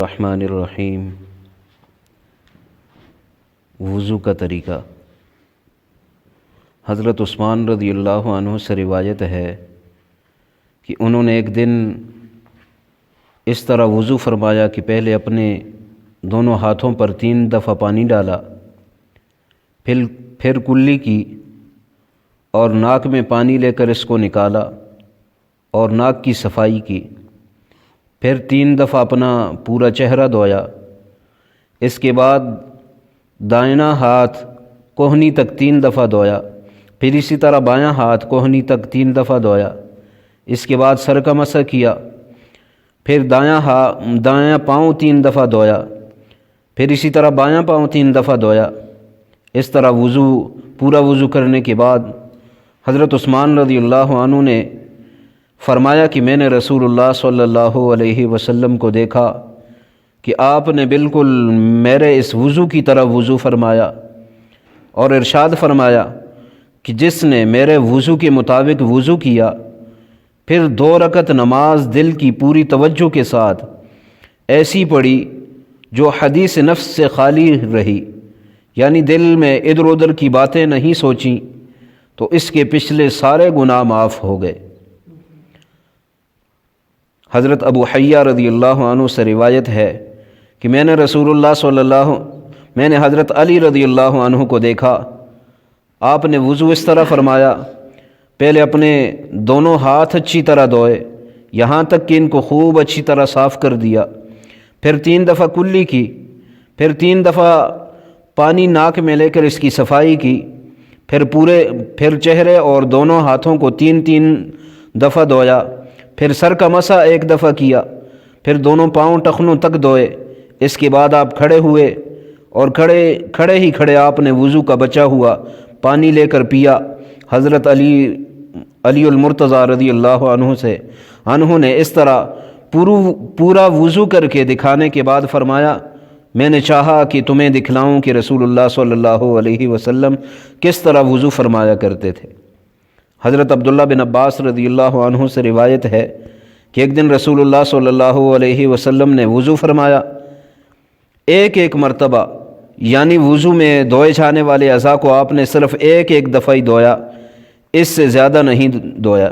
الرحمن الرحیم۔ وضو کا طریقہ۔ حضرت عثمان رضی اللہ عنہ سے روایت ہے کہ انہوں نے ایک دن اس طرح وضو فرمایا کہ پہلے اپنے دونوں ہاتھوں پر 3 دفعہ پانی ڈالا، پھر کلی کی اور ناک میں پانی لے کر اس کو نکالا اور ناک کی صفائی کی، پھر 3 دفعہ اپنا پورا چہرہ دھویا، اس کے بعد دائنا ہاتھ کوہنی تک 3 دفعہ دھویا، پھر اسی طرح بایاں ہاتھ کوہنی تک 3 دفعہ دھویا، اس کے بعد سر کا مسح کیا، پھر دایاں پاؤں 3 دفعہ دھویا، پھر اسی طرح بایاں پاؤں 3 دفعہ دھویا۔ اس طرح پورا وضو کرنے کے بعد حضرت عثمان رضی اللہ عنہ نے فرمایا کہ میں نے رسول اللہ صلی اللہ علیہ وسلم کو دیکھا کہ آپ نے بالکل میرے اس وضو کی طرح وضو فرمایا، اور ارشاد فرمایا کہ جس نے میرے وضو کے مطابق وضو کیا، پھر 2 رکعت نماز دل کی پوری توجہ کے ساتھ ایسی پڑھی جو حدیث نفس سے خالی رہی، یعنی دل میں ادھر ادھر کی باتیں نہیں سوچیں، تو اس کے پچھلے سارے گناہ معاف ہو گئے۔ حضرت ابو حیہ رضی اللہ عنہ سے روایت ہے کہ میں نے حضرت علی رضی اللہ عنہ کو دیکھا، آپ نے وضو اس طرح فرمایا، پہلے اپنے دونوں ہاتھ اچھی طرح دھوئے یہاں تک کہ ان کو خوب اچھی طرح صاف کر دیا، پھر 3 دفعہ کلی کی، پھر 3 دفعہ پانی ناک میں لے کر اس کی صفائی کی، پھر چہرے اور دونوں ہاتھوں کو 3 دفعہ دھویا، پھر سر کا مسح 1 دفعہ کیا، پھر دونوں پاؤں ٹخنوں تک دھوئے، اس کے بعد آپ کھڑے ہوئے اور کھڑے آپ نے وضو کا بچا ہوا پانی لے کر پیا۔ حضرت علی المرتضیٰ رضی اللہ عنہ نے اس طرح پورا وضو کر کے دکھانے کے بعد فرمایا، میں نے چاہا کہ تمہیں دکھلاؤں کہ رسول اللہ صلی اللہ علیہ وسلم کس طرح وضو فرمایا کرتے تھے۔ حضرت عبداللہ بن عباس رضی اللہ عنہ سے روایت ہے کہ ایک دن رسول اللہ صلی اللہ علیہ وسلم نے وضو فرمایا، ایک مرتبہ، یعنی وضو میں دھوئے جانے والے اعضاء کو آپ نے صرف ایک دفعہ ہی دھویا، اس سے زیادہ نہیں دھویا۔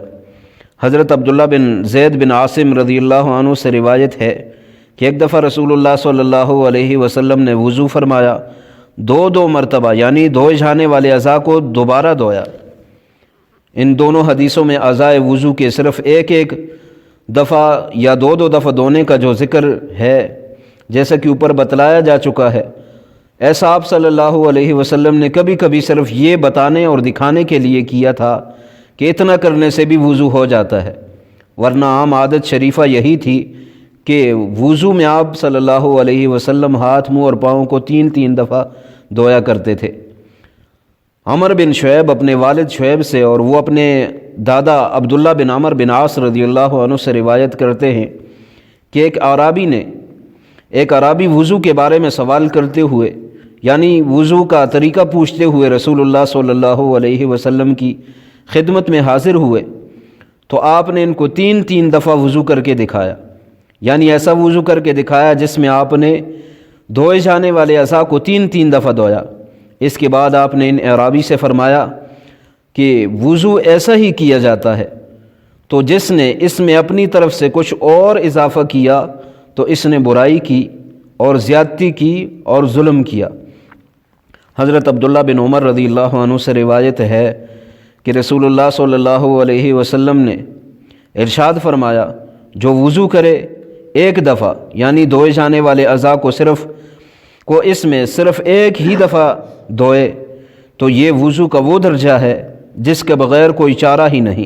حضرت عبداللہ بن زید بن عاصم رضی اللہ عنہ سے روایت ہے کہ ایک دفعہ رسول اللہ صلی اللہ علیہ وسلم نے وضو فرمایا، 2 مرتبہ، یعنی دھوئے جانے والے اعضاء کو دوبارہ دھویا۔ ان دونوں حدیثوں میں اعضاء وضو کے صرف ایک دفعہ یا 2 دفعہ دھونے کا جو ذکر ہے، جیسا کہ اوپر بتلایا جا چکا ہے، ایسا آپ صلی اللہ علیہ وسلم نے کبھی کبھی صرف یہ بتانے اور دکھانے کے لیے کیا تھا کہ اتنا کرنے سے بھی وضو ہو جاتا ہے، ورنہ عام عادت شریفہ یہی تھی کہ وضو میں آپ صلی اللہ علیہ وسلم ہاتھ، منہ اور پاؤں کو 3 دفعہ دھویا کرتے تھے۔ عمر بن شعیب اپنے والد شعیب سے اور وہ اپنے دادا عبداللہ بن عمر بن عاص رضی اللہ عنہ سے روایت کرتے ہیں کہ ایک عرابی وضو کے بارے میں سوال کرتے ہوئے، یعنی وضو کا طریقہ پوچھتے ہوئے رسول اللہ صلی اللہ علیہ وسلم کی خدمت میں حاضر ہوئے، تو آپ نے ان کو 3 دفعہ وضو کر کے دکھایا، یعنی ایسا وضو کر کے دکھایا جس میں آپ نے دھوئے جانے والے اعضاء کو 3 دفعہ دھویا۔ اس کے بعد آپ نے ان اعرابی سے فرمایا کہ وضو ایسا ہی کیا جاتا ہے، تو جس نے اس میں اپنی طرف سے کچھ اور اضافہ کیا تو اس نے برائی کی اور زیادتی کی اور ظلم کیا۔ حضرت عبداللہ بن عمر رضی اللہ عنہ سے روایت ہے کہ رسول اللہ صلی اللہ علیہ وسلم نے ارشاد فرمایا، جو وضو کرے 1 دفعہ، یعنی دھوئے جانے والے اعضاء کو اس میں صرف 1 ہی دفعہ دھوئے، تو یہ وضو کا وہ درجہ ہے جس کے بغیر کوئی چارہ ہی نہیں،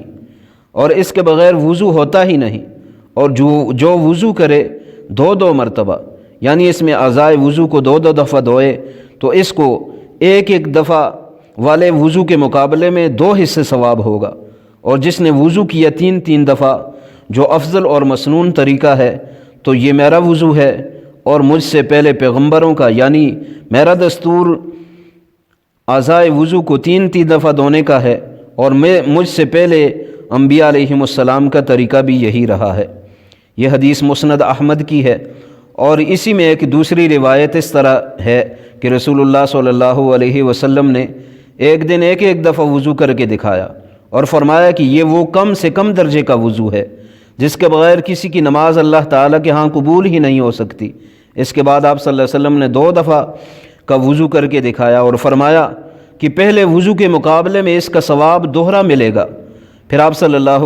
اور اس کے بغیر وضو ہوتا ہی نہیں، اور جو وضو کرے 2 مرتبہ، یعنی اس میں اعضاء وضو کو 2 دفعہ دھوئے، تو اس کو 1 دفعہ والے وضو کے مقابلے میں 2 حصے ثواب ہوگا، اور جس نے وضو کیا 3 دفعہ، جو افضل اور مسنون طریقہ ہے، تو یہ میرا وضو ہے اور مجھ سے پہلے پیغمبروں کا، یعنی میرا دستور اعضاء وضو کو 3 دفعہ دھونے کا ہے، اور مجھ سے پہلے انبیاء علیہم السلام کا طریقہ بھی یہی رہا ہے۔ یہ حدیث مسند احمد کی ہے اور اسی میں ایک دوسری روایت اس طرح ہے کہ رسول اللہ صلی اللہ علیہ وسلم نے ایک دن ایک دفعہ وضو کر کے دکھایا اور فرمایا کہ یہ وہ کم سے کم درجے کا وضو ہے جس کے بغیر کسی کی نماز اللہ تعالیٰ کے ہاں قبول ہی نہیں ہو سکتی۔ اس کے بعد آپ صلی اللہ علیہ وسلم نے 2 دفعہ کا وضو کر کے دکھایا اور فرمایا کہ پہلے وضو کے مقابلے میں اس کا ثواب دوہرا ملے گا۔ پھر آپ صلی اللہ